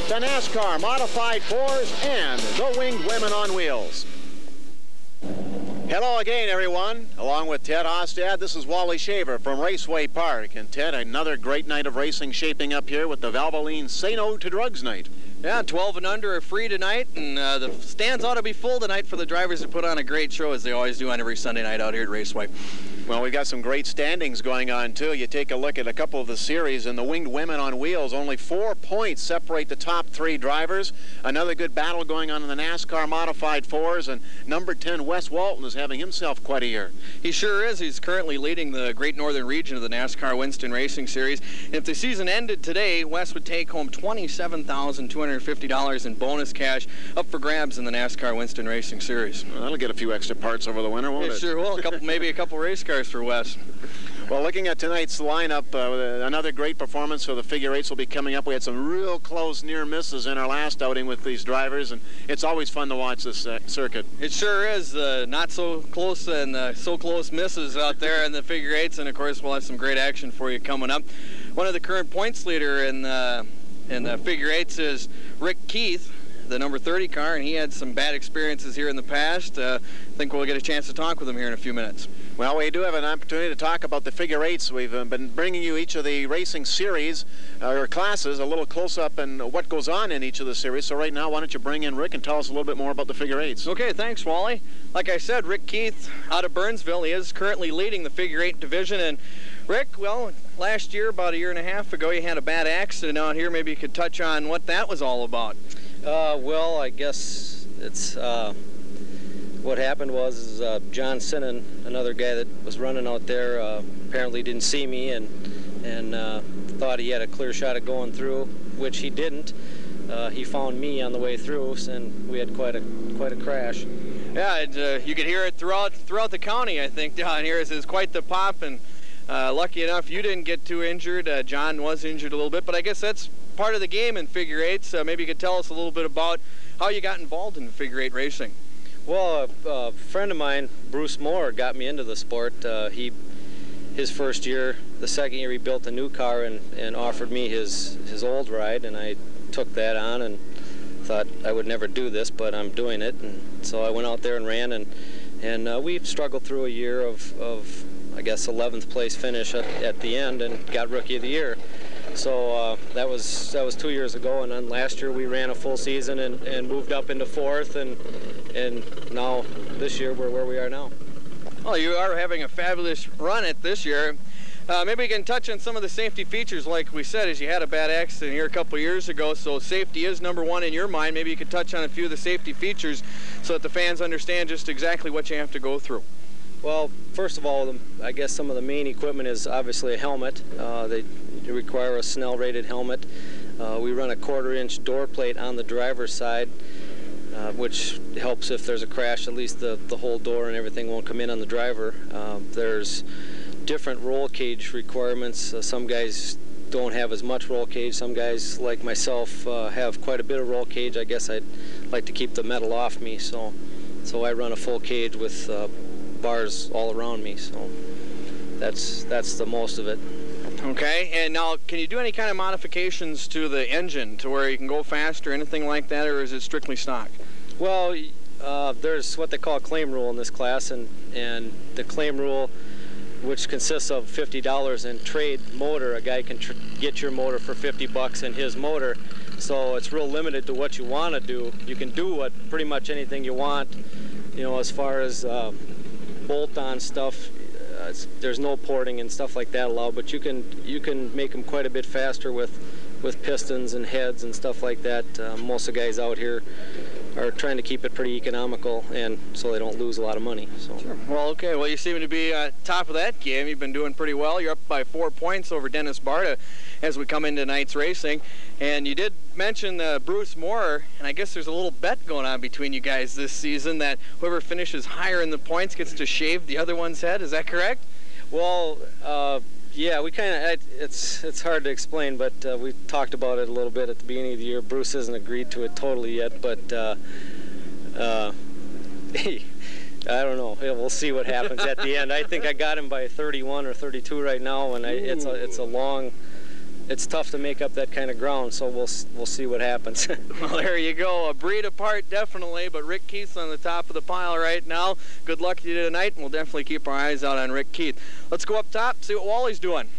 the NASCAR Modified 4s, and the Winged Women on Wheels. Hello again, everyone. Along with Ted Austad, this is Wally Shaver from Raceway Park. And Ted, another great night of racing shaping up here with the Valvoline Say No to Drugs night. Yeah, 12 and under are free tonight, and the stands ought to be full tonight for the drivers to put on a great show, as they always do on every Sunday night out here at Raceway. Well, we've got some great standings going on, too. You take a look at a couple of the series, and the Winged Women on Wheels, only 4 points separate the top 3 drivers. Another good battle going on in the NASCAR Modified 4s, and number 10, Wes Walton, is having himself quite a year. He sure is. He's currently leading the Great Northern region of the NASCAR Winston Racing Series. And if the season ended today, Wes would take home $27,250 in bonus cash up for grabs in the NASCAR Winston Racing Series. Well, that'll get a few extra parts over the winter, won't it? Sure will. Maybe a couple race cars for Wes. Well, looking at tonight's lineup, another great performance for the figure eights will be coming up. We had some real close near misses in our last outing with these drivers, and it's always fun to watch this circuit. It sure is. Not so close and so close misses out there in the figure eights, and of course we'll have some great action for you coming up. One of the current points leader in the figure eights is Rick Keith, the number 30 car, and he had some bad experiences here in the past. I think we'll get a chance to talk with him here in a few minutes. Well, we do have an opportunity to talk about the figure eights. We've been bringing you each of the racing series or classes, a little close-up and what goes on in each of the series. So right now, why don't you bring in Rick and tell us a little bit more about the figure eights. Okay, thanks, Wally. Like I said, Rick Keith out of Burnsville. He is currently leading the figure eight division. And Rick, well, last year, about a year and a half ago, you had a bad accident out here. Maybe you could touch on what that was all about. Well, I guess it's what happened was John Sinnen, another guy that was running out there, apparently didn't see me and thought he had a clear shot at going through, which he didn't. He found me on the way through, and we had quite a crash. Yeah, you could hear it throughout the county, I think, down here. It's quite the pop, and lucky enough you didn't get too injured. John was injured a little bit, but I guess that's part of the game in figure eights. Maybe you could tell us a little bit about how you got involved in figure eight racing. Well, a friend of mine, Bruce Moore, got me into the sport. His first year, the second year, he built a new car and offered me his old ride, and I took that on and thought I would never do this, but I'm doing it. And so I went out there and ran, and we struggled through a year of I guess 11th place finish at the end, and got Rookie of the Year. So that was 2 years ago, and then last year we ran a full season and moved up into 4th, and now this year we're where we are now. Well, you are having a fabulous run at this year. Maybe we can touch on some of the safety features. Like we said, as you had a bad accident here a couple years ago, so safety is number one in your mind. Maybe you could touch on a few of the safety features so that the fans understand just exactly what you have to go through. Well, first of all, I guess some of the main equipment is obviously a helmet. They require a Snell-rated helmet. We run a 1/4-inch door plate on the driver's side, which helps if there's a crash. At least the whole door and everything won't come in on the driver. There's different roll cage requirements. Some guys don't have as much roll cage. Some guys, like myself, have quite a bit of roll cage. I guess I'd like to keep the metal off me, so I run a full cage with bars all around me. So that's the most of it. Okay, and now can you do any kind of modifications to the engine to where you can go faster, anything like that, or is it strictly stock? Well, there's what they call a claim rule in this class, and the claim rule, which consists of $50 in trade motor. A guy can get your motor for $50 in his motor, so it's real limited to what you want to do. You can do pretty much anything you want, you know, as far as bolt-on stuff. There's no porting and stuff like that allowed, but you can make them quite a bit faster with pistons and heads and stuff like that. Most of the guys out here are trying to keep it pretty economical, and so they don't lose a lot of money. So. Sure. Well, okay. Well, you seem to be top of that game. You've been doing pretty well. You're up by 4 points over Dennis Barta as we come into tonight's racing. And you did mention Bruce Moore, and I guess there's a little bet going on between you guys this season that whoever finishes higher in the points gets to shave the other one's head. Is that correct? Well, yeah, we kind of, it's hard to explain, but we talked about it a little bit at the beginning of the year. Bruce hasn't agreed to it totally yet, but I don't know. We'll see what happens at the end. I think I got him by 31 or 32 right now, and it's a long it's tough to make up that kind of ground, so we'll see what happens. Well, there you go. A breed apart, definitely, but Rick Keith's on the top of the pile right now. Good luck to you tonight, and we'll definitely keep our eyes out on Rick Keith. Let's go up top, see what Wally's doing.